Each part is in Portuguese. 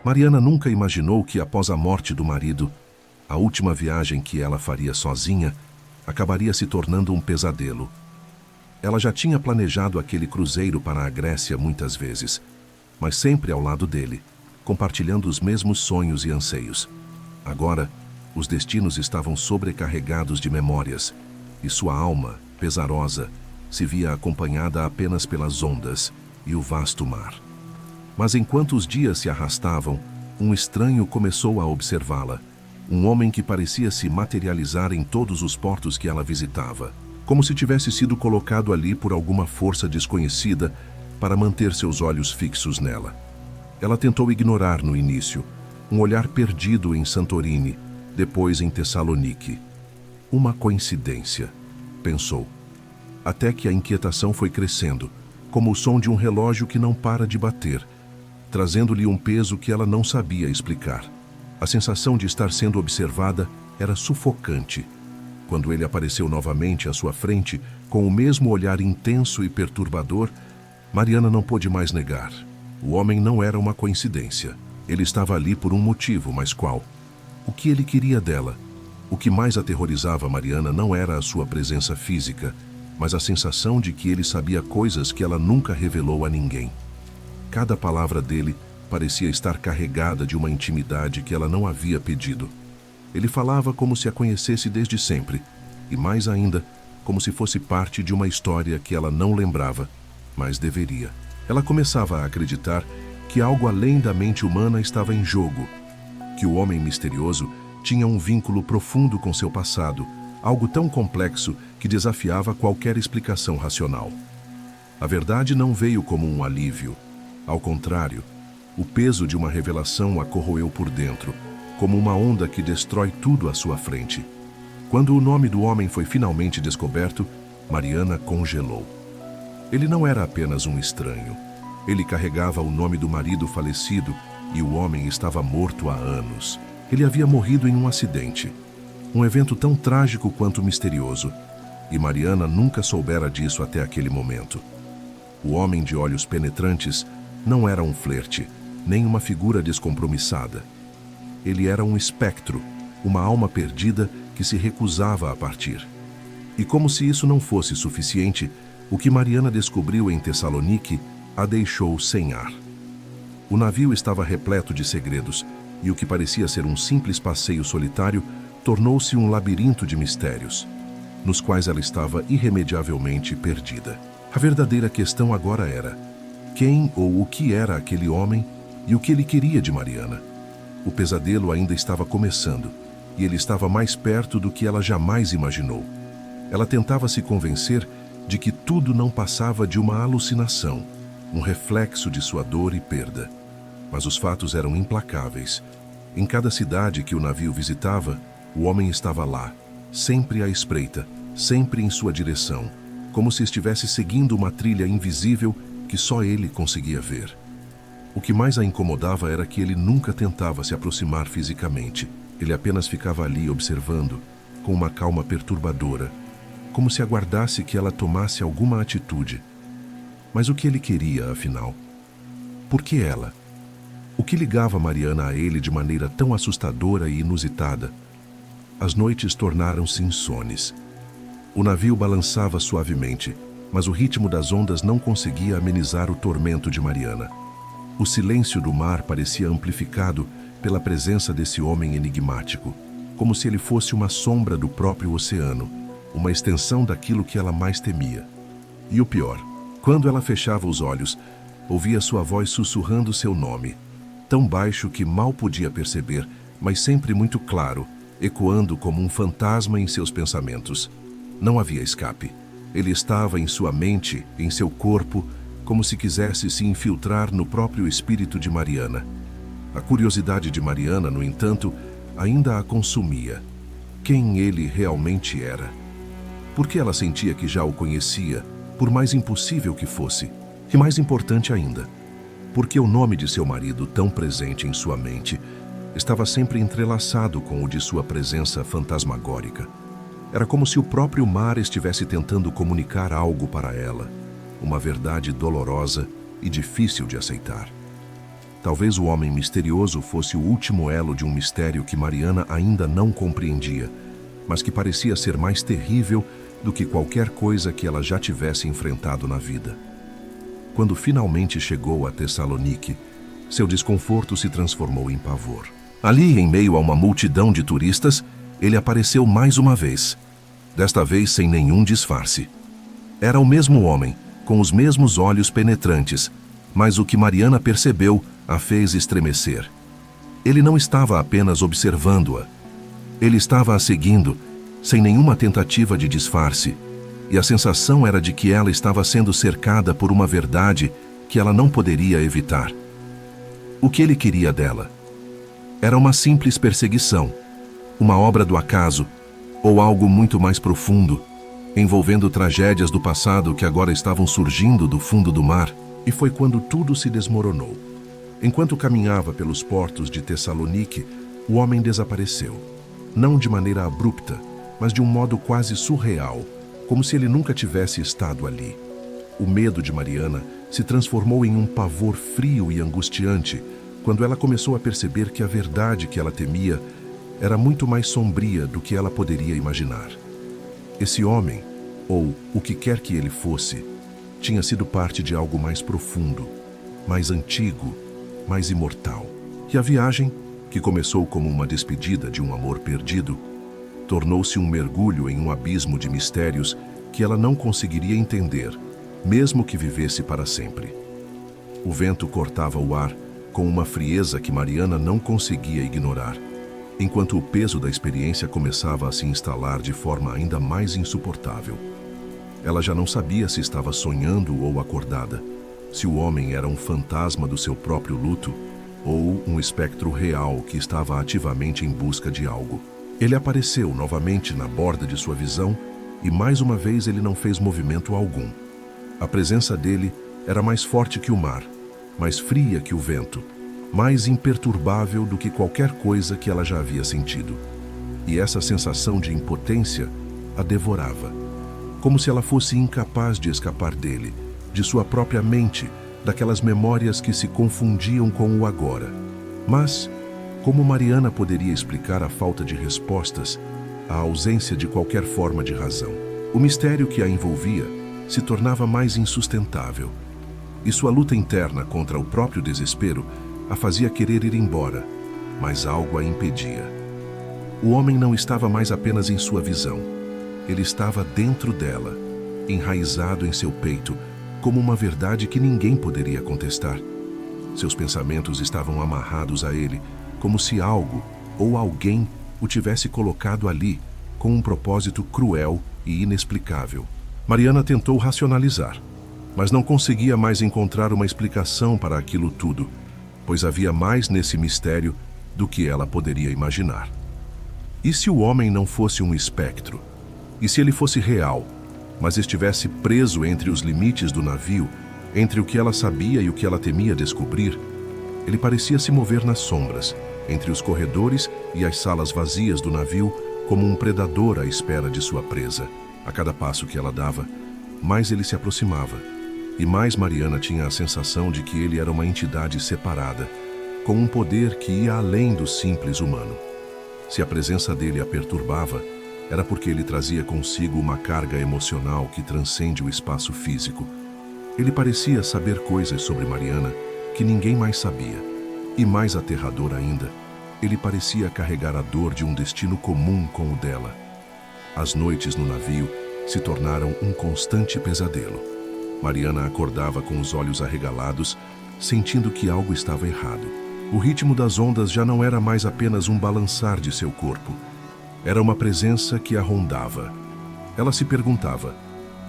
Mariana nunca imaginou que, após a morte do marido, a última viagem que ela faria sozinha acabaria se tornando um pesadelo. Ela já tinha planejado aquele cruzeiro para a Grécia muitas vezes, mas sempre ao lado dele, compartilhando os mesmos sonhos e anseios. Agora, os destinos estavam sobrecarregados de memórias, e sua alma, pesarosa, se via acompanhada apenas pelas ondas e o vasto mar. Mas enquanto os dias se arrastavam, um estranho começou a observá-la. Um homem que parecia se materializar em todos os portos que ela visitava, como se tivesse sido colocado ali por alguma força desconhecida para manter seus olhos fixos nela. Ela tentou ignorar no início, um olhar perdido em Santorini, depois em Tessalonique. Uma coincidência, pensou. Até que a inquietação foi crescendo, como o som de um relógio que não para de bater, trazendo-lhe um peso que ela não sabia explicar. A sensação de estar sendo observada era sufocante. Quando ele apareceu novamente à sua frente, com o mesmo olhar intenso e perturbador, Mariana não pôde mais negar. O homem não era uma coincidência. Ele estava ali por um motivo, mas qual? O que ele queria dela? O que mais aterrorizava Mariana não era a sua presença física, mas a sensação de que ele sabia coisas que ela nunca revelou a ninguém. Cada palavra dele parecia estar carregada de uma intimidade que ela não havia pedido. Ele falava como se a conhecesse desde sempre, e mais ainda, como se fosse parte de uma história que ela não lembrava, mas deveria. Ela começava a acreditar que algo além da mente humana estava em jogo, que o homem misterioso tinha um vínculo profundo com seu passado, algo tão complexo que desafiava qualquer explicação racional. A verdade não veio como um alívio. Ao contrário, o peso de uma revelação a corroeu por dentro, como uma onda que destrói tudo à sua frente. Quando o nome do homem foi finalmente descoberto, Mariana congelou. Ele não era apenas um estranho. Ele carregava o nome do marido falecido e o homem estava morto há anos. Ele havia morrido em um acidente. Um evento tão trágico quanto misterioso. E Mariana nunca soubera disso até aquele momento. O homem de olhos penetrantes não era um flerte, nem uma figura descompromissada. Ele era um espectro, uma alma perdida que se recusava a partir. E como se isso não fosse suficiente, o que Mariana descobriu em Tessalonique a deixou sem ar. O navio estava repleto de segredos, e o que parecia ser um simples passeio solitário tornou-se um labirinto de mistérios, nos quais ela estava irremediavelmente perdida. A verdadeira questão agora era: quem ou o que era aquele homem e o que ele queria de Mariana? O pesadelo ainda estava começando, e ele estava mais perto do que ela jamais imaginou. Ela tentava se convencer de que tudo não passava de uma alucinação, um reflexo de sua dor e perda. Mas os fatos eram implacáveis. Em cada cidade que o navio visitava, o homem estava lá, sempre à espreita, sempre em sua direção, como se estivesse seguindo uma trilha invisível que só ele conseguia ver. O que mais a incomodava era que ele nunca tentava se aproximar fisicamente. Ele apenas ficava ali observando, com uma calma perturbadora, como se aguardasse que ela tomasse alguma atitude. Mas o que ele queria, afinal? Por que ela? O que ligava Mariana a ele de maneira tão assustadora e inusitada? As noites tornaram-se insones. O navio balançava suavemente, mas o ritmo das ondas não conseguia amenizar o tormento de Mariana. O silêncio do mar parecia amplificado pela presença desse homem enigmático, como se ele fosse uma sombra do próprio oceano, uma extensão daquilo que ela mais temia. E o pior, quando ela fechava os olhos, ouvia sua voz sussurrando seu nome, tão baixo que mal podia perceber, mas sempre muito claro, ecoando como um fantasma em seus pensamentos. Não havia escape. Ele estava em sua mente, em seu corpo, como se quisesse se infiltrar no próprio espírito de Mariana. A curiosidade de Mariana, no entanto, ainda a consumia. Quem ele realmente era? Por que ela sentia que já o conhecia, por mais impossível que fosse? E mais importante ainda, porque o nome de seu marido, tão presente em sua mente, estava sempre entrelaçado com o de sua presença fantasmagórica. Era como se o próprio mar estivesse tentando comunicar algo para ela, uma verdade dolorosa e difícil de aceitar. Talvez o homem misterioso fosse o último elo de um mistério que Mariana ainda não compreendia, mas que parecia ser mais terrível do que qualquer coisa que ela já tivesse enfrentado na vida. Quando finalmente chegou a Tessalonique, seu desconforto se transformou em pavor. Ali, em meio a uma multidão de turistas, ele apareceu mais uma vez, desta vez sem nenhum disfarce. Era o mesmo homem, com os mesmos olhos penetrantes, mas o que Mariana percebeu a fez estremecer. Ele não estava apenas observando-a. Ele estava a seguindo, sem nenhuma tentativa de disfarce, e a sensação era de que ela estava sendo cercada por uma verdade que ela não poderia evitar. O que ele queria dela? Era uma simples perseguição, uma obra do acaso, ou algo muito mais profundo, envolvendo tragédias do passado que agora estavam surgindo do fundo do mar. E foi quando tudo se desmoronou. Enquanto caminhava pelos portos de Tessalonique, o homem desapareceu. Não de maneira abrupta, mas de um modo quase surreal, como se ele nunca tivesse estado ali. O medo de Mariana se transformou em um pavor frio e angustiante quando ela começou a perceber que a verdade que ela temia era muito mais sombria do que ela poderia imaginar. Esse homem, ou o que quer que ele fosse, tinha sido parte de algo mais profundo, mais antigo, mais imortal. E a viagem, que começou como uma despedida de um amor perdido, tornou-se um mergulho em um abismo de mistérios que ela não conseguiria entender, mesmo que vivesse para sempre. O vento cortava o ar com uma frieza que Mariana não conseguia ignorar, enquanto o peso da experiência começava a se instalar de forma ainda mais insuportável. Ela já não sabia se estava sonhando ou acordada, se o homem era um fantasma do seu próprio luto ou um espectro real que estava ativamente em busca de algo. Ele apareceu novamente na borda de sua visão e mais uma vez ele não fez movimento algum. A presença dele era mais forte que o mar, mais fria que o vento, mais imperturbável do que qualquer coisa que ela já havia sentido. E essa sensação de impotência a devorava, como se ela fosse incapaz de escapar dele, de sua própria mente, daquelas memórias que se confundiam com o agora. Mas, como Mariana poderia explicar a falta de respostas, a ausência de qualquer forma de razão? O mistério que a envolvia se tornava mais insustentável, e sua luta interna contra o próprio desespero a fazia querer ir embora, mas algo a impedia. O homem não estava mais apenas em sua visão. Ele estava dentro dela, enraizado em seu peito, como uma verdade que ninguém poderia contestar. Seus pensamentos estavam amarrados a ele, como se algo ou alguém o tivesse colocado ali, com um propósito cruel e inexplicável. Mariana tentou racionalizar, mas não conseguia mais encontrar uma explicação para aquilo tudo, pois havia mais nesse mistério do que ela poderia imaginar. E se o homem não fosse um espectro? E se ele fosse real, mas estivesse preso entre os limites do navio, entre o que ela sabia e o que ela temia descobrir? Ele parecia se mover nas sombras, entre os corredores e as salas vazias do navio, como um predador à espera de sua presa. A cada passo que ela dava, mais ele se aproximava, e mais Mariana tinha a sensação de que ele era uma entidade separada, com um poder que ia além do simples humano. Se a presença dele a perturbava, era porque ele trazia consigo uma carga emocional que transcende o espaço físico. Ele parecia saber coisas sobre Mariana que ninguém mais sabia. E mais aterrador ainda, ele parecia carregar a dor de um destino comum com o dela. As noites no navio se tornaram um constante pesadelo. Mariana acordava com os olhos arregalados, sentindo que algo estava errado. O ritmo das ondas já não era mais apenas um balançar de seu corpo. Era uma presença que a rondava. Ela se perguntava,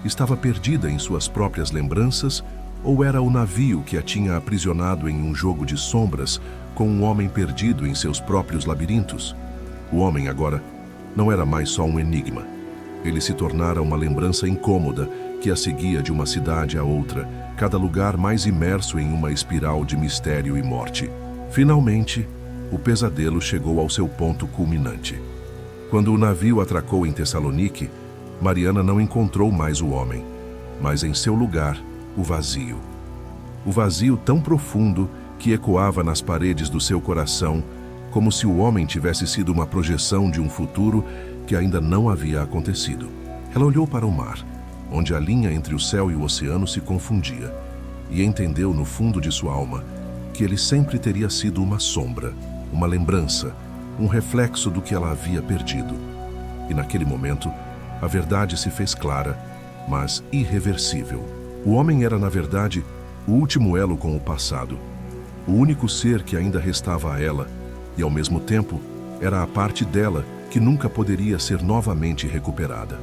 estava perdida em suas próprias lembranças ou era o navio que a tinha aprisionado em um jogo de sombras com um homem perdido em seus próprios labirintos? O homem agora não era mais só um enigma. Ele se tornara uma lembrança incômoda que a seguia de uma cidade a outra, cada lugar mais imerso em uma espiral de mistério e morte. Finalmente, o pesadelo chegou ao seu ponto culminante. Quando o navio atracou em Tessalonique, Mariana não encontrou mais o homem, mas em seu lugar, o vazio. O vazio tão profundo que ecoava nas paredes do seu coração, como se o homem tivesse sido uma projeção de um futuro que ainda não havia acontecido. Ela olhou para o mar, onde a linha entre o céu e o oceano se confundia, e entendeu no fundo de sua alma que ele sempre teria sido uma sombra, uma lembrança, um reflexo do que ela havia perdido. E naquele momento, a verdade se fez clara, mas irreversível. O homem era, na verdade, o último elo com o passado, o único ser que ainda restava a ela, e ao mesmo tempo, era a parte dela que nunca poderia ser novamente recuperada.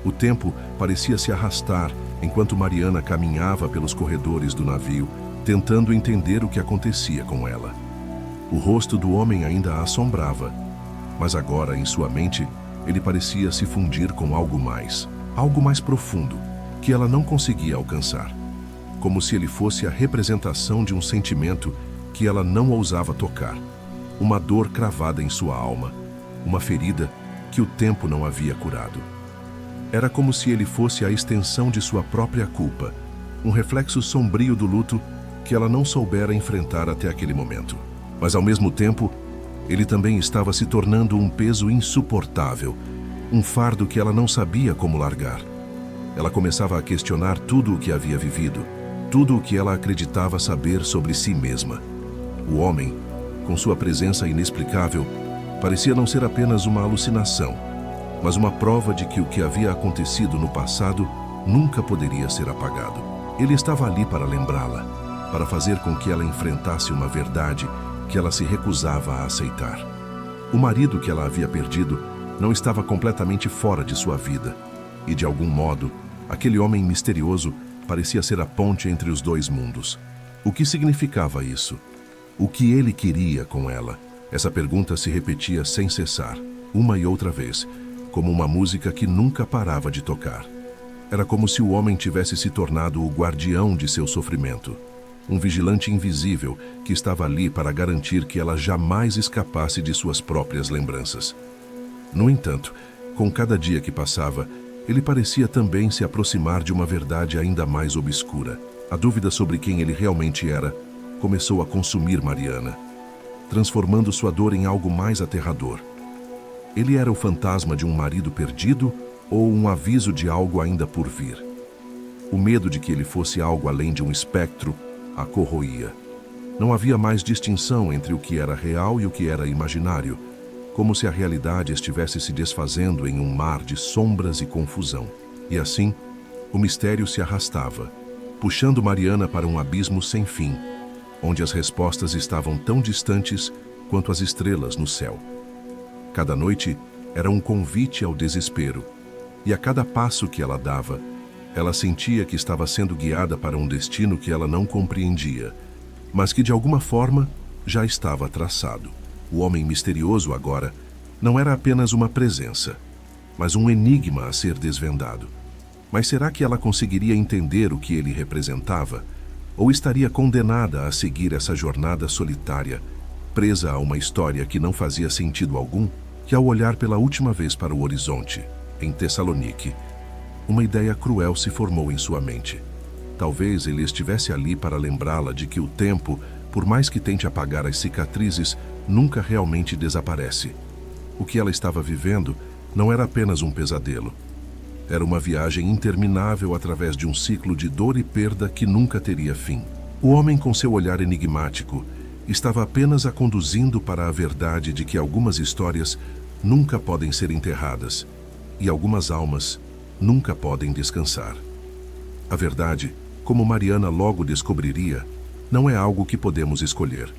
O tempo parecia se arrastar enquanto Mariana caminhava pelos corredores do navio, tentando entender o que acontecia com ela. O rosto do homem ainda a assombrava, mas agora, em sua mente, ele parecia se fundir com algo mais profundo, que ela não conseguia alcançar, como se ele fosse a representação de um sentimento que ela não ousava tocar, uma dor cravada em sua alma, uma ferida que o tempo não havia curado. Era como se ele fosse a extensão de sua própria culpa, um reflexo sombrio do luto que ela não soubera enfrentar até aquele momento. Mas ao mesmo tempo, ele também estava se tornando um peso insuportável, um fardo que ela não sabia como largar. Ela começava a questionar tudo o que havia vivido, tudo o que ela acreditava saber sobre si mesma. O homem, com sua presença inexplicável, parecia não ser apenas uma alucinação, mas uma prova de que o que havia acontecido no passado nunca poderia ser apagado. Ele estava ali para lembrá-la, para fazer com que ela enfrentasse uma verdade que ela se recusava a aceitar. O marido que ela havia perdido não estava completamente fora de sua vida, e de algum modo, aquele homem misterioso parecia ser a ponte entre os dois mundos. O que significava isso? O que ele queria com ela? Essa pergunta se repetia sem cessar, uma e outra vez, como uma música que nunca parava de tocar. Era como se o homem tivesse se tornado o guardião de seu sofrimento, um vigilante invisível que estava ali para garantir que ela jamais escapasse de suas próprias lembranças. No entanto, com cada dia que passava, ele parecia também se aproximar de uma verdade ainda mais obscura. A dúvida sobre quem ele realmente era começou a consumir Mariana, transformando sua dor em algo mais aterrador. Ele era o fantasma de um marido perdido ou um aviso de algo ainda por vir? O medo de que ele fosse algo além de um espectro a corroía. Não havia mais distinção entre o que era real e o que era imaginário, como se a realidade estivesse se desfazendo em um mar de sombras e confusão. E assim, o mistério se arrastava, puxando Mariana para um abismo sem fim, onde as respostas estavam tão distantes quanto as estrelas no céu. Cada noite era um convite ao desespero, e a cada passo que ela dava, ela sentia que estava sendo guiada para um destino que ela não compreendia, mas que de alguma forma já estava traçado. O homem misterioso agora não era apenas uma presença, mas um enigma a ser desvendado. Mas será que ela conseguiria entender o que ele representava? Ou estaria condenada a seguir essa jornada solitária, presa a uma história que não fazia sentido algum? Que ao olhar pela última vez para o horizonte, em Tessalonique, uma ideia cruel se formou em sua mente. Talvez ele estivesse ali para lembrá-la de que o tempo, por mais que tente apagar as cicatrizes, nunca realmente desaparece. O que ela estava vivendo não era apenas um pesadelo. Era uma viagem interminável através de um ciclo de dor e perda que nunca teria fim. O homem, com seu olhar enigmático, estava apenas a conduzindo para a verdade de que algumas histórias nunca podem ser enterradas e algumas almas nunca podem descansar. A verdade, como Mariana logo descobriria, não é algo que podemos escolher.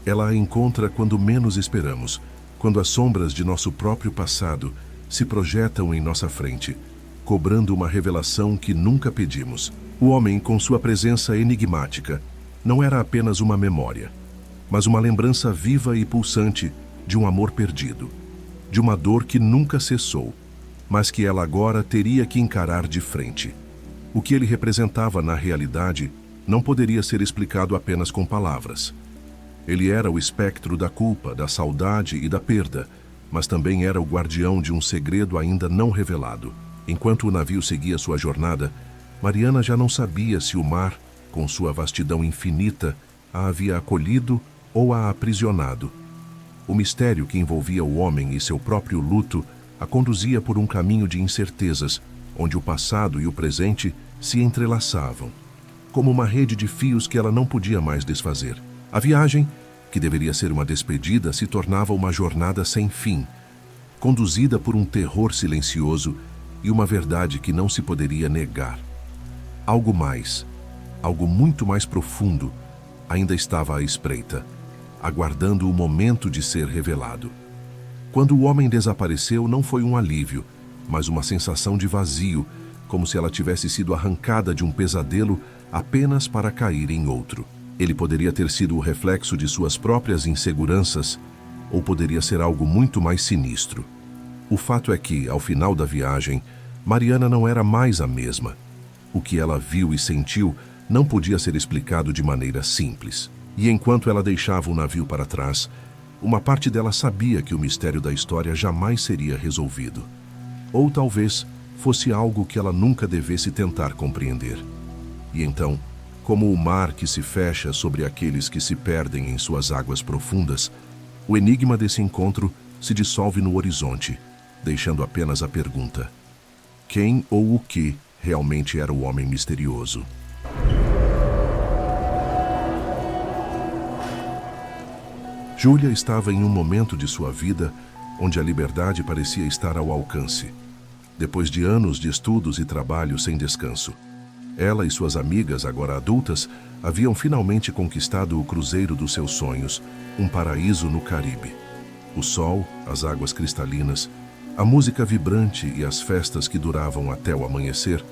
Ela a encontra quando menos esperamos, quando as sombras de nosso próprio passado se projetam em nossa frente, cobrando uma revelação que nunca pedimos. O homem, com sua presença enigmática, não era apenas uma memória, mas uma lembrança viva e pulsante de um amor perdido, de uma dor que nunca cessou, mas que ela agora teria que encarar de frente. O que ele representava na realidade não poderia ser explicado apenas com palavras. Ele era o espectro da culpa, da saudade e da perda, mas também era o guardião de um segredo ainda não revelado. Enquanto o navio seguia sua jornada, Mariana já não sabia se o mar, com sua vastidão infinita, a havia acolhido ou a aprisionado. O mistério que envolvia o homem e seu próprio luto a conduzia por um caminho de incertezas, onde o passado e o presente se entrelaçavam, como uma rede de fios que ela não podia mais desfazer. A viagem, que deveria ser uma despedida, se tornava uma jornada sem fim, conduzida por um terror silencioso e uma verdade que não se poderia negar. Algo mais, algo muito mais profundo, ainda estava à espreita, aguardando o momento de ser revelado. Quando o homem desapareceu, não foi um alívio, mas uma sensação de vazio, como se ela tivesse sido arrancada de um pesadelo apenas para cair em outro. Ele poderia ter sido o reflexo de suas próprias inseguranças, ou poderia ser algo muito mais sinistro. O fato é que, ao final da viagem, Mariana não era mais a mesma. O que ela viu e sentiu não podia ser explicado de maneira simples. E enquanto ela deixava o navio para trás, uma parte dela sabia que o mistério da história jamais seria resolvido. Ou talvez fosse algo que ela nunca devesse tentar compreender. E então, como o mar que se fecha sobre aqueles que se perdem em suas águas profundas, o enigma desse encontro se dissolve no horizonte, deixando apenas a pergunta: quem ou o que realmente era o homem misterioso? Júlia estava em um momento de sua vida onde a liberdade parecia estar ao alcance. Depois de anos de estudos e trabalho sem descanso, ela e suas amigas, agora adultas, haviam finalmente conquistado o cruzeiro dos seus sonhos, um paraíso no Caribe. O sol, as águas cristalinas, a música vibrante e as festas que duravam até o amanhecer.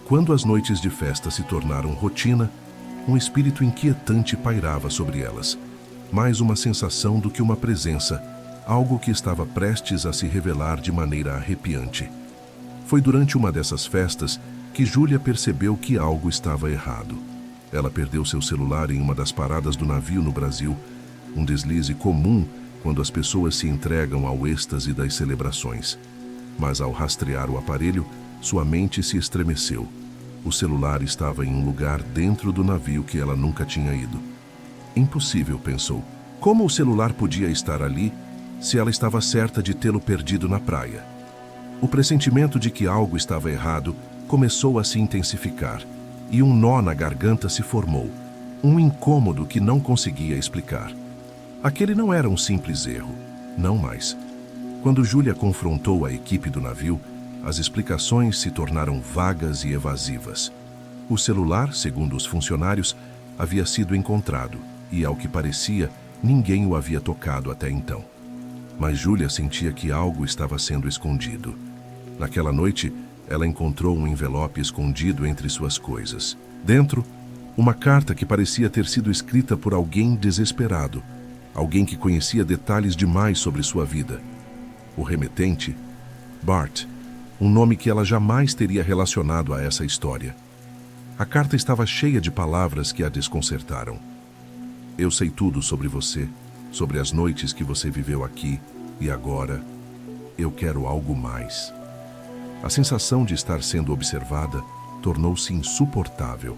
Quando as noites de festa se tornaram rotina, um espírito inquietante pairava sobre elas, mais uma sensação do que uma presença, algo que estava prestes a se revelar de maneira arrepiante. Foi durante uma dessas festas que Júlia percebeu que algo estava errado. Ela perdeu seu celular em uma das paradas do navio no Brasil, um deslize comum quando as pessoas se entregam ao êxtase das celebrações. Mas ao rastrear o aparelho, sua mente se estremeceu. O celular estava em um lugar dentro do navio que ela nunca tinha ido. Impossível, pensou. Como o celular podia estar ali se ela estava certa de tê-lo perdido na praia? O pressentimento de que algo estava errado começou a se intensificar, e um nó na garganta se formou, um incômodo que não conseguia explicar. Aquele não era um simples erro, não mais. Quando Júlia confrontou a equipe do navio, as explicações se tornaram vagas e evasivas. O celular, segundo os funcionários, havia sido encontrado, e ao que parecia, ninguém o havia tocado até então. Mas Júlia sentia que algo estava sendo escondido. Naquela noite, ela encontrou um envelope escondido entre suas coisas. Dentro, uma carta que parecia ter sido escrita por alguém desesperado, alguém que conhecia detalhes demais sobre sua vida. O remetente, Bart, um nome que ela jamais teria relacionado a essa história. A carta estava cheia de palavras que a desconcertaram. Eu sei tudo sobre você, sobre as noites que você viveu aqui, e agora eu quero algo mais. A sensação de estar sendo observada tornou-se insuportável.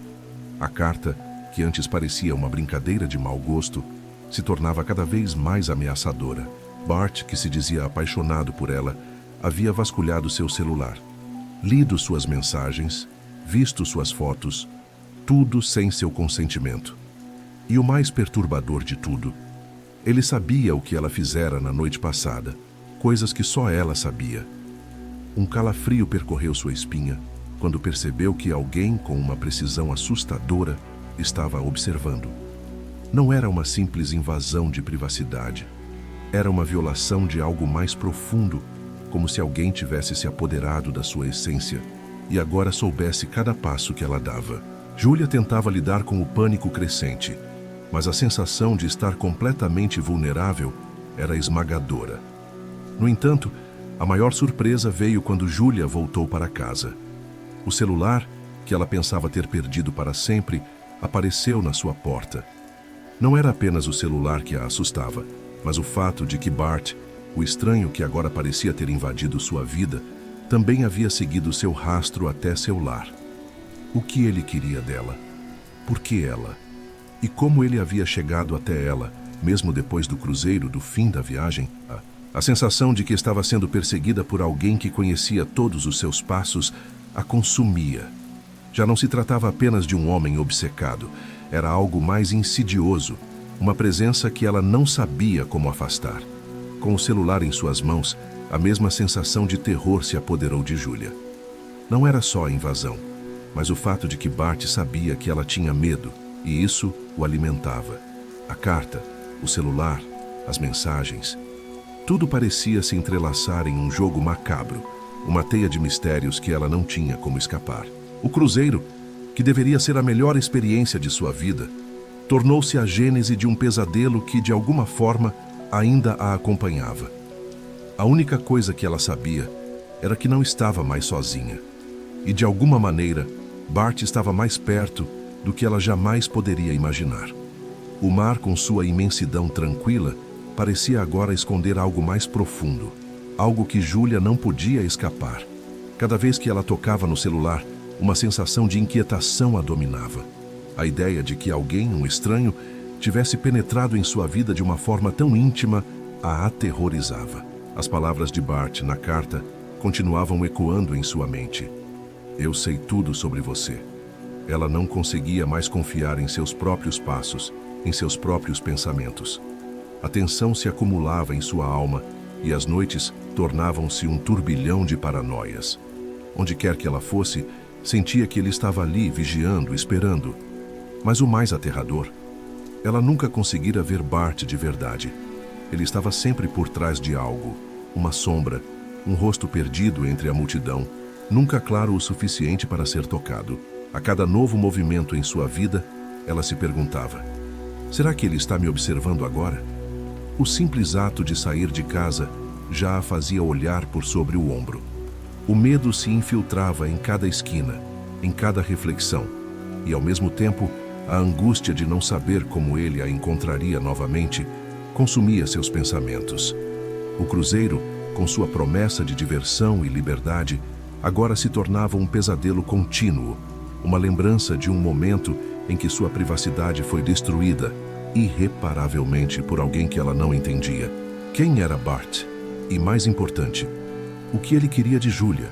A carta, que antes parecia uma brincadeira de mau gosto, se tornava cada vez mais ameaçadora. Bart, que se dizia apaixonado por ela, havia vasculhado seu celular, lido suas mensagens, visto suas fotos, tudo sem seu consentimento. E o mais perturbador de tudo, ele sabia o que ela fizera na noite passada, coisas que só ela sabia. Um calafrio percorreu sua espinha quando percebeu que alguém com uma precisão assustadora estava observando. Não era uma simples invasão de privacidade. Era uma violação de algo mais profundo, como se alguém tivesse se apoderado da sua essência e agora soubesse cada passo que ela dava. Júlia tentava lidar com o pânico crescente, mas a sensação de estar completamente vulnerável era esmagadora. No entanto, a maior surpresa veio quando Júlia voltou para casa. O celular, que ela pensava ter perdido para sempre, apareceu na sua porta. Não era apenas o celular que a assustava, mas o fato de que Bart, o estranho que agora parecia ter invadido sua vida, também havia seguido seu rastro até seu lar. O que ele queria dela? Por que ela? E como ele havia chegado até ela, mesmo depois do cruzeiro, do fim da viagem? A sensação de que estava sendo perseguida por alguém que conhecia todos os seus passos a consumia. Já não se tratava apenas de um homem obcecado, era algo mais insidioso, uma presença que ela não sabia como afastar. Com o celular em suas mãos, a mesma sensação de terror se apoderou de Julia. Não era só a invasão, mas o fato de que Bart sabia que ela tinha medo, e isso o alimentava. A carta, o celular, as mensagens. Tudo parecia se entrelaçar em um jogo macabro, uma teia de mistérios que ela não tinha como escapar. O cruzeiro, que deveria ser a melhor experiência de sua vida, tornou-se a gênese de um pesadelo que, de alguma forma, ainda a acompanhava. A única coisa que ela sabia era que não estava mais sozinha. E, de alguma maneira, Bart estava mais perto do que ela jamais poderia imaginar. O mar, com sua imensidão tranquila, parecia agora esconder algo mais profundo, algo que Julia não podia escapar. Cada vez que ela tocava no celular, uma sensação de inquietação a dominava. A ideia de que alguém, um estranho, tivesse penetrado em sua vida de uma forma tão íntima a aterrorizava. As palavras de Bart na carta continuavam ecoando em sua mente. Eu sei tudo sobre você. Ela não conseguia mais confiar em seus próprios passos, em seus próprios pensamentos. A tensão se acumulava em sua alma e as noites tornavam-se um turbilhão de paranoias. Onde quer que ela fosse, sentia que ele estava ali, vigiando, esperando. Mas o mais aterrador, ela nunca conseguira ver Bart de verdade. Ele estava sempre por trás de algo, uma sombra, um rosto perdido entre a multidão, nunca claro o suficiente para ser tocado. A cada novo movimento em sua vida, ela se perguntava: será que ele está me observando agora? O simples ato de sair de casa já a fazia olhar por sobre o ombro. O medo se infiltrava em cada esquina, em cada reflexão, e ao mesmo tempo, a angústia de não saber como ele a encontraria novamente consumia seus pensamentos. O cruzeiro, com sua promessa de diversão e liberdade, agora se tornava um pesadelo contínuo, uma lembrança de um momento em que sua privacidade foi destruída irreparavelmente por alguém que ela não entendia. Quem era Bart? E mais importante, o que ele queria de Julia?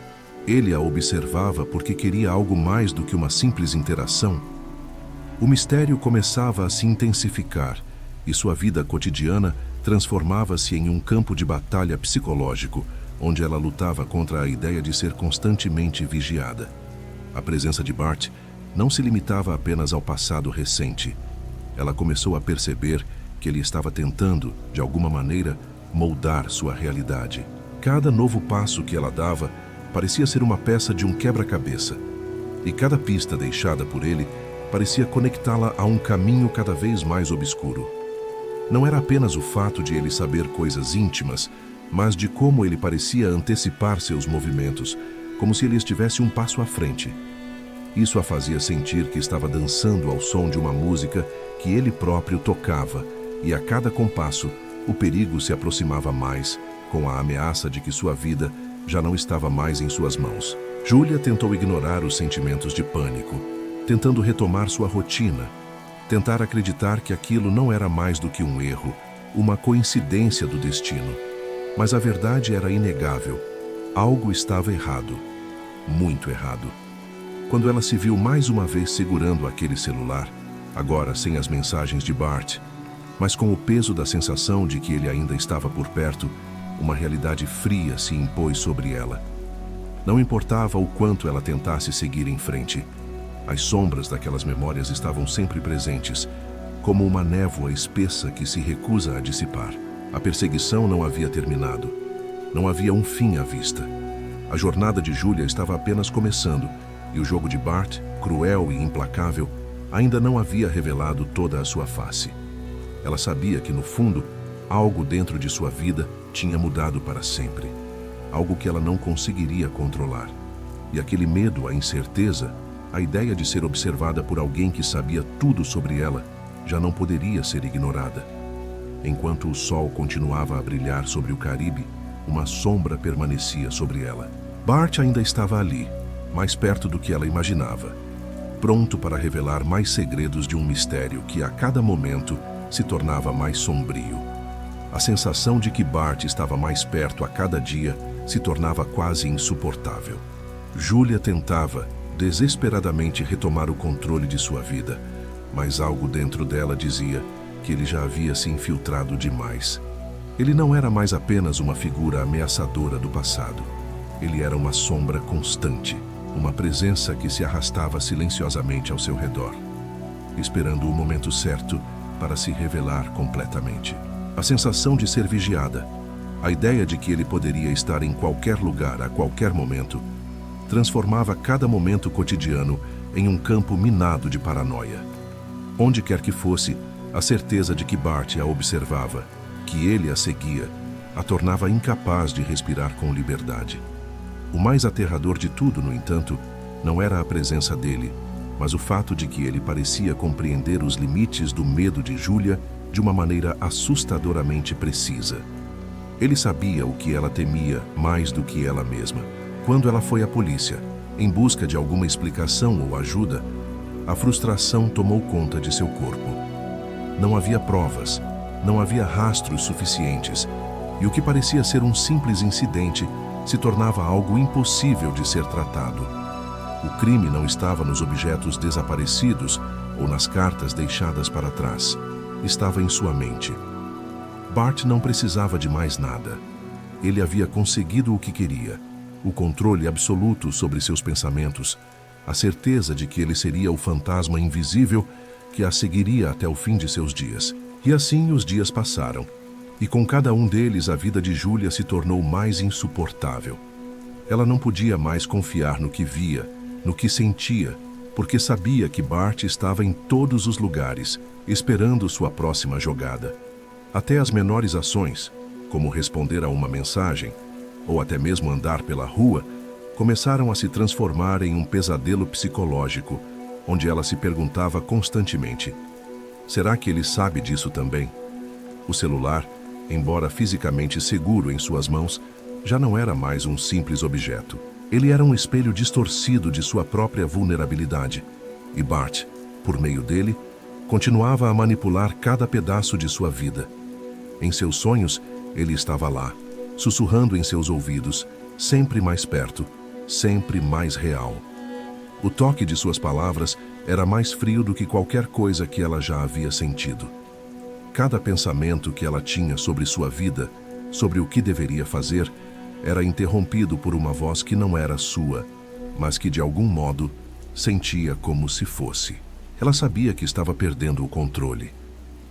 Ele a observava porque queria algo mais do que uma simples interação. O mistério começava a se intensificar e sua vida cotidiana transformava-se em um campo de batalha psicológico, onde ela lutava contra a ideia de ser constantemente vigiada. A presença de Bart não se limitava apenas ao passado recente. Ela começou a perceber que ele estava tentando, de alguma maneira, moldar sua realidade. Cada novo passo que ela dava parecia ser uma peça de um quebra-cabeça, e cada pista deixada por ele parecia conectá-la a um caminho cada vez mais obscuro. Não era apenas o fato de ele saber coisas íntimas, mas de como ele parecia antecipar seus movimentos, como se ele estivesse um passo à frente. Isso a fazia sentir que estava dançando ao som de uma música que ele próprio tocava, e a cada compasso, o perigo se aproximava mais, com a ameaça de que sua vida já não estava mais em suas mãos. Julia tentou ignorar os sentimentos de pânico, tentando retomar sua rotina, tentar acreditar que aquilo não era mais do que um erro, uma coincidência do destino. Mas a verdade era inegável. Algo estava errado. Muito errado. Quando ela se viu mais uma vez segurando aquele celular, agora sem as mensagens de Bart, mas com o peso da sensação de que ele ainda estava por perto, uma realidade fria se impôs sobre ela. Não importava o quanto ela tentasse seguir em frente. As sombras daquelas memórias estavam sempre presentes, como uma névoa espessa que se recusa a dissipar. A perseguição não havia terminado. Não havia um fim à vista. A jornada de Julia estava apenas começando, e o jogo de Bart, cruel e implacável, ainda não havia revelado toda a sua face. Ela sabia que, no fundo, algo dentro de sua vida tinha mudado para sempre. Algo que ela não conseguiria controlar. E aquele medo, a incerteza, a ideia de ser observada por alguém que sabia tudo sobre ela, já não poderia ser ignorada. Enquanto o sol continuava a brilhar sobre o Caribe, uma sombra permanecia sobre ela. Bart ainda estava ali, mais perto do que ela imaginava. pronto para revelar mais segredos de um mistério que a cada momento se tornava mais sombrio. A sensação de que Bart estava mais perto a cada dia se tornava quase insuportável. Julia tentava, desesperadamente, retomar o controle de sua vida, mas algo dentro dela dizia que ele já havia se infiltrado demais. Ele não era mais apenas uma figura ameaçadora do passado. Ele era uma sombra constante, uma presença que se arrastava silenciosamente ao seu redor, esperando o momento certo para se revelar completamente. A sensação de ser vigiada, a ideia de que ele poderia estar em qualquer lugar a qualquer momento, transformava cada momento cotidiano em um campo minado de paranoia. Onde quer que fosse, a certeza de que Bart a observava, que ele a seguia, a tornava incapaz de respirar com liberdade. O mais aterrador de tudo, no entanto, não era a presença dele, mas o fato de que ele parecia compreender os limites do medo de Julia de uma maneira assustadoramente precisa. Ele sabia o que ela temia mais do que ela mesma. Quando ela foi à polícia, em busca de alguma explicação ou ajuda, a frustração tomou conta de seu corpo. Não havia provas, não havia rastros suficientes, e o que parecia ser um simples incidente se tornava algo impossível de ser tratado. O crime não estava nos objetos desaparecidos ou nas cartas deixadas para trás. Estava em sua mente. Bart não precisava de mais nada. Ele havia conseguido o que queria: o controle absoluto sobre seus pensamentos, a certeza de que ele seria o fantasma invisível que a seguiria até o fim de seus dias. E assim os dias passaram, e com cada um deles a vida de Julia se tornou mais insuportável. Ela não podia mais confiar no que via, no que sentia, porque sabia que Bart estava em todos os lugares, esperando sua próxima jogada. Até as menores ações, como responder a uma mensagem, ou até mesmo andar pela rua, começaram a se transformar em um pesadelo psicológico, onde ela se perguntava constantemente: será que ele sabe disso também? O celular, embora fisicamente seguro em suas mãos, já não era mais um simples objeto. Ele era um espelho distorcido de sua própria vulnerabilidade, e Bart, por meio dele, continuava a manipular cada pedaço de sua vida. Em seus sonhos, ele estava lá, sussurrando em seus ouvidos, sempre mais perto, sempre mais real. O toque de suas palavras era mais frio do que qualquer coisa que ela já havia sentido. Cada pensamento que ela tinha sobre sua vida, sobre o que deveria fazer, era interrompido por uma voz que não era sua, mas que de algum modo sentia como se fosse. Ela sabia que estava perdendo o controle.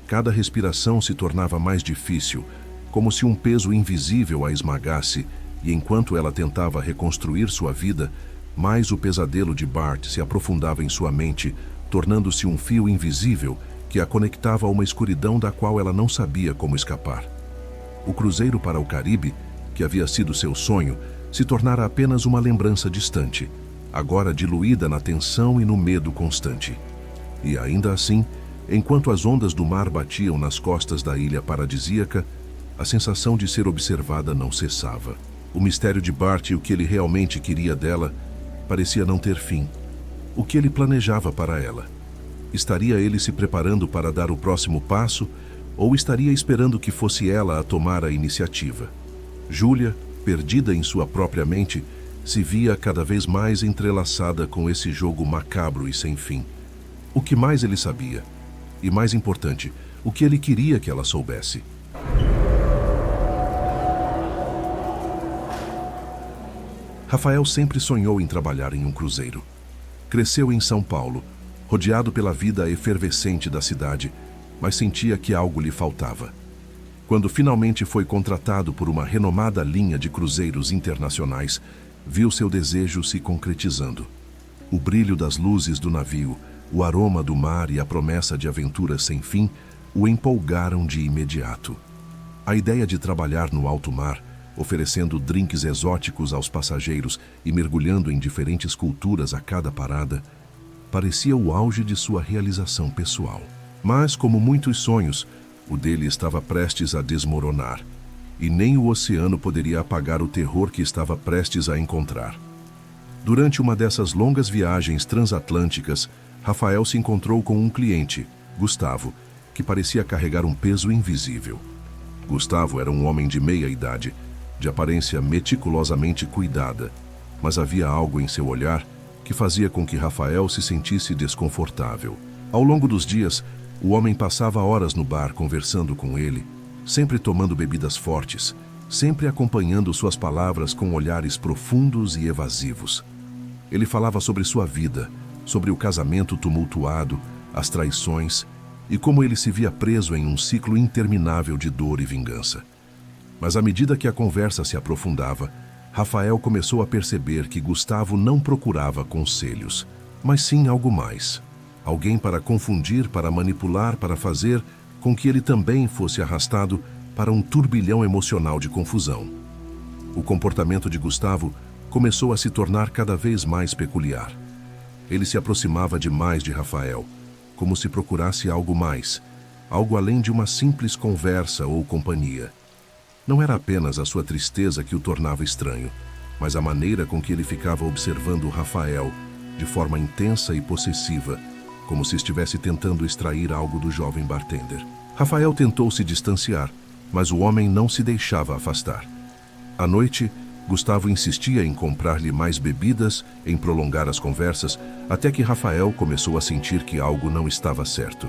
Cada respiração se tornava mais difícil, como se um peso invisível a esmagasse, e enquanto ela tentava reconstruir sua vida, mais o pesadelo de Bart se aprofundava em sua mente, tornando-se um fio invisível que a conectava a uma escuridão da qual ela não sabia como escapar. O cruzeiro para o Caribe, que havia sido seu sonho, se tornara apenas uma lembrança distante, agora diluída na tensão e no medo constante. E ainda assim, enquanto as ondas do mar batiam nas costas da ilha paradisíaca, a sensação de ser observada não cessava. O mistério de Bart e o que ele realmente queria dela parecia não ter fim. O que ele planejava para ela? Estaria ele se preparando para dar o próximo passo, ou estaria esperando que fosse ela a tomar a iniciativa? Julia, perdida em sua própria mente, se via cada vez mais entrelaçada com esse jogo macabro e sem fim. O que mais ele sabia? E mais importante, o que ele queria que ela soubesse? Rafael sempre sonhou em trabalhar em um cruzeiro. Cresceu em São Paulo, rodeado pela vida efervescente da cidade, mas sentia que algo lhe faltava. Quando finalmente foi contratado por uma renomada linha de cruzeiros internacionais, viu seu desejo se concretizando. O brilho das luzes do navio, o aroma do mar e a promessa de aventuras sem fim o empolgaram de imediato. A ideia de trabalhar no alto mar, oferecendo drinks exóticos aos passageiros e mergulhando em diferentes culturas a cada parada, parecia o auge de sua realização pessoal. Mas, como muitos sonhos, o dele estava prestes a desmoronar, e nem o oceano poderia apagar o terror que estava prestes a encontrar. Durante uma dessas longas viagens transatlânticas, Rafael se encontrou com um cliente, Gustavo, que parecia carregar um peso invisível. Gustavo era um homem de meia idade, de aparência meticulosamente cuidada, mas havia algo em seu olhar que fazia com que Rafael se sentisse desconfortável. Ao longo dos dias, o homem passava horas no bar conversando com ele, sempre tomando bebidas fortes, sempre acompanhando suas palavras com olhares profundos e evasivos. Ele falava sobre sua vida, sobre o casamento tumultuado, as traições e como ele se via preso em um ciclo interminável de dor e vingança. Mas à medida que a conversa se aprofundava, Rafael começou a perceber que Gustavo não procurava conselhos, mas sim algo mais. Alguém para confundir, para manipular, para fazer com que ele também fosse arrastado para um turbilhão emocional de confusão. O comportamento de Gustavo começou a se tornar cada vez mais peculiar. Ele se aproximava demais de Rafael, como se procurasse algo mais, algo além de uma simples conversa ou companhia. Não era apenas a sua tristeza que o tornava estranho, mas a maneira com que ele ficava observando Rafael, de forma intensa e possessiva, como se estivesse tentando extrair algo do jovem bartender. Rafael tentou se distanciar, mas o homem não se deixava afastar. À noite, Gustavo insistia em comprar-lhe mais bebidas, em prolongar as conversas, até que Rafael começou a sentir que algo não estava certo.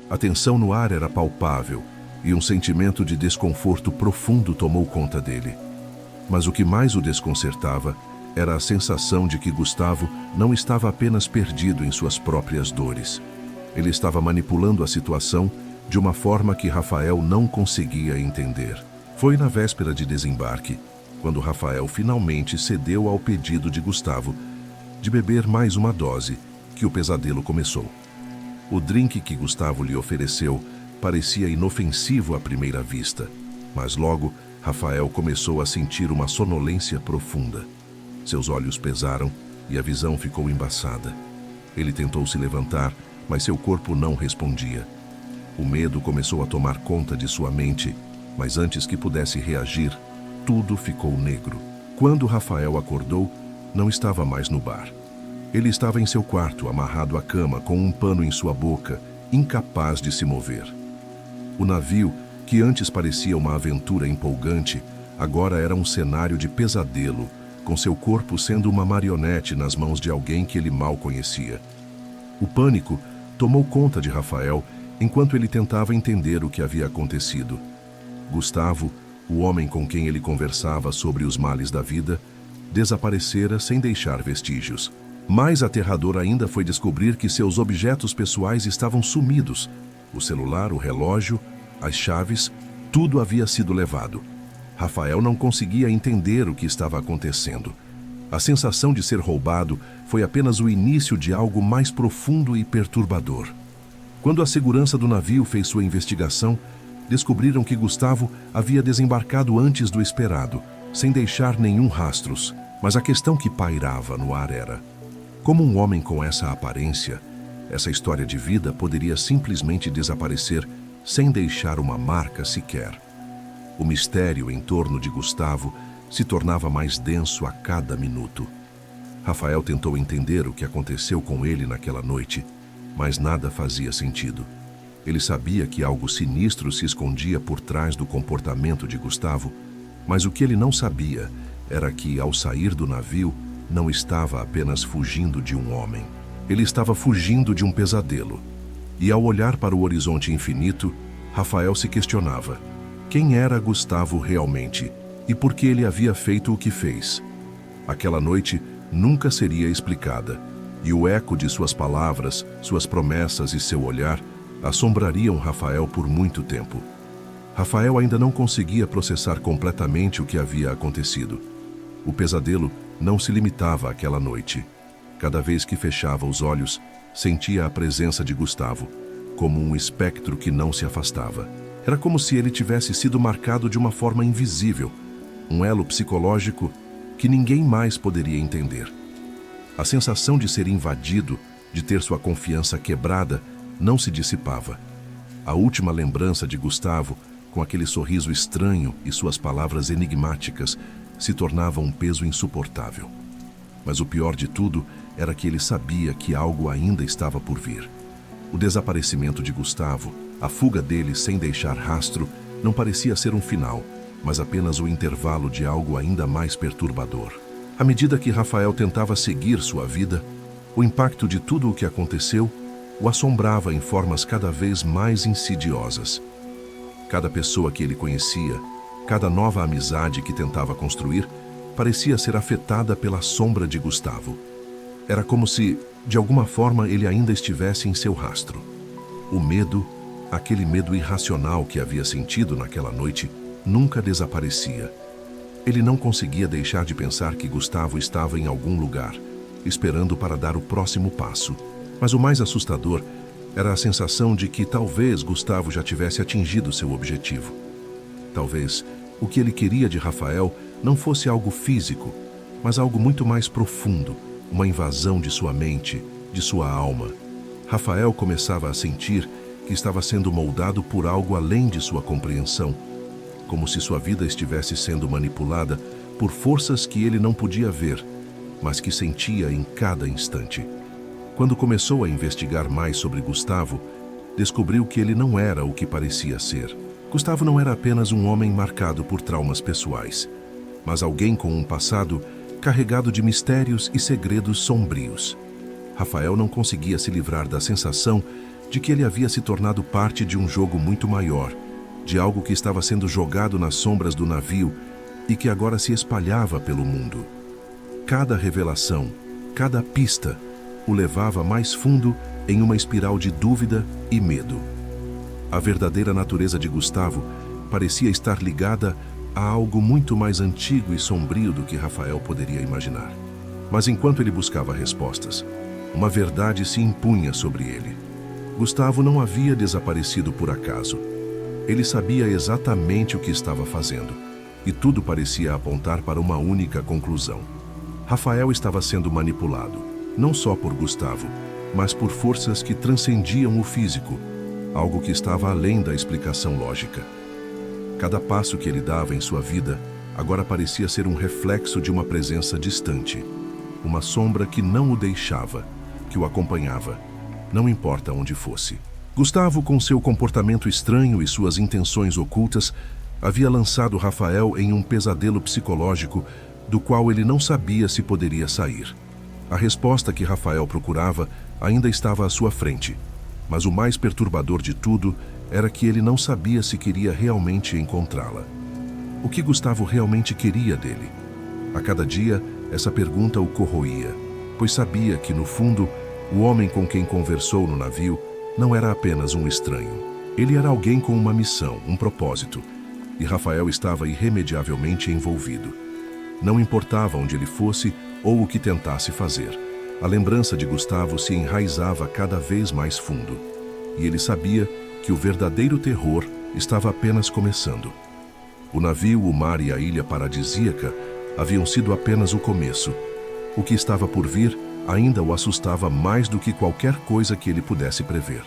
A tensão no ar era palpável, e um sentimento de desconforto profundo tomou conta dele. Mas o que mais o desconcertava era a sensação de que Gustavo não estava apenas perdido em suas próprias dores. Ele estava manipulando a situação de uma forma que Rafael não conseguia entender. Foi na véspera de desembarque, quando Rafael finalmente cedeu ao pedido de Gustavo de beber mais uma dose, que o pesadelo começou. O drink que Gustavo lhe ofereceu parecia inofensivo à primeira vista, mas logo Rafael começou a sentir uma sonolência profunda. Seus olhos pesaram e a visão ficou embaçada. Ele tentou se levantar, mas seu corpo não respondia. O medo começou a tomar conta de sua mente, mas antes que pudesse reagir, tudo ficou negro. Quando Rafael acordou, não estava mais no bar. Ele estava em seu quarto, amarrado à cama, com um pano em sua boca, incapaz de se mover. O navio, que antes parecia uma aventura empolgante, agora era um cenário de pesadelo, com seu corpo sendo uma marionete nas mãos de alguém que ele mal conhecia. O pânico tomou conta de Rafael enquanto ele tentava entender o que havia acontecido. Gustavo, o homem com quem ele conversava sobre os males da vida, desaparecera sem deixar vestígios. Mais aterrador ainda foi descobrir que seus objetos pessoais estavam sumidos. O celular, o relógio, as chaves, tudo havia sido levado. Rafael não conseguia entender o que estava acontecendo. A sensação de ser roubado foi apenas o início de algo mais profundo e perturbador. Quando a segurança do navio fez sua investigação, descobriram que Gustavo havia desembarcado antes do esperado, sem deixar nenhum rastros. Mas a questão que pairava no ar era: como um homem com essa aparência, essa história de vida poderia simplesmente desaparecer sem deixar uma marca sequer? O mistério em torno de Gustavo se tornava mais denso a cada minuto. Rafael tentou entender o que aconteceu com ele naquela noite, mas nada fazia sentido. Ele sabia que algo sinistro se escondia por trás do comportamento de Gustavo, mas o que ele não sabia era que, ao sair do navio, não estava apenas fugindo de um homem. Ele estava fugindo de um pesadelo. E ao olhar para o horizonte infinito, Rafael se questionava: quem era Gustavo realmente e por que ele havia feito o que fez? Aquela noite nunca seria explicada, e o eco de suas palavras, suas promessas e seu olhar assombrariam Rafael por muito tempo. Rafael ainda não conseguia processar completamente o que havia acontecido. O pesadelo não se limitava àquela noite. Cada vez que fechava os olhos, sentia a presença de Gustavo, como um espectro que não se afastava. Era como se ele tivesse sido marcado de uma forma invisível, um elo psicológico que ninguém mais poderia entender. A sensação de ser invadido, de ter sua confiança quebrada, não se dissipava. A última lembrança de Gustavo, com aquele sorriso estranho e suas palavras enigmáticas, se tornava um peso insuportável. Mas o pior de tudo era que ele sabia que algo ainda estava por vir. O desaparecimento de Gustavo, a fuga dele sem deixar rastro, não parecia ser um final, mas apenas o intervalo de algo ainda mais perturbador. À medida que Rafael tentava seguir sua vida, o impacto de tudo o que aconteceu o assombrava em formas cada vez mais insidiosas. Cada pessoa que ele conhecia, cada nova amizade que tentava construir, parecia ser afetada pela sombra de Gustavo. Era como se, de alguma forma, ele ainda estivesse em seu rastro. O medo, aquele medo irracional que havia sentido naquela noite, nunca desaparecia. Ele não conseguia deixar de pensar que Gustavo estava em algum lugar, esperando para dar o próximo passo. Mas o mais assustador era a sensação de que talvez Gustavo já tivesse atingido seu objetivo. Talvez o que ele queria de Rafael não fosse algo físico, mas algo muito mais profundo, uma invasão de sua mente, de sua alma. Rafael começava a sentir que estava sendo moldado por algo além de sua compreensão, como se sua vida estivesse sendo manipulada por forças que ele não podia ver, mas que sentia em cada instante. Quando começou a investigar mais sobre Gustavo, descobriu que ele não era o que parecia ser. Gustavo não era apenas um homem marcado por traumas pessoais, mas alguém com um passado carregado de mistérios e segredos sombrios. Rafael não conseguia se livrar da sensação de que ele havia se tornado parte de um jogo muito maior, de algo que estava sendo jogado nas sombras do navio e que agora se espalhava pelo mundo. Cada revelação, cada pista, o levava mais fundo em uma espiral de dúvida e medo. A verdadeira natureza de Gustavo parecia estar ligada a algo muito mais antigo e sombrio do que Rafael poderia imaginar. Mas enquanto ele buscava respostas, uma verdade se impunha sobre ele. Gustavo não havia desaparecido por acaso. Ele sabia exatamente o que estava fazendo, e tudo parecia apontar para uma única conclusão. Rafael estava sendo manipulado, não só por Gustavo, mas por forças que transcendiam o físico, algo que estava além da explicação lógica. Cada passo que ele dava em sua vida agora parecia ser um reflexo de uma presença distante, uma sombra que não o deixava, que o acompanhava, não importa onde fosse. Gustavo, com seu comportamento estranho e suas intenções ocultas, havia lançado Rafael em um pesadelo psicológico do qual ele não sabia se poderia sair. A resposta que Rafael procurava ainda estava à sua frente, mas o mais perturbador de tudo era que ele não sabia se queria realmente encontrá-la. O que Gustavo realmente queria dele? A cada dia, essa pergunta o corroía, pois sabia que, no fundo, o homem com quem conversou no navio não era apenas um estranho. Ele era alguém com uma missão, um propósito, e Rafael estava irremediavelmente envolvido. Não importava onde ele fosse ou o que tentasse fazer, a lembrança de Gustavo se enraizava cada vez mais fundo, e ele sabia que o verdadeiro terror estava apenas começando. O navio, o mar e a ilha paradisíaca haviam sido apenas o começo. O que estava por vir ainda o assustava mais do que qualquer coisa que ele pudesse prever.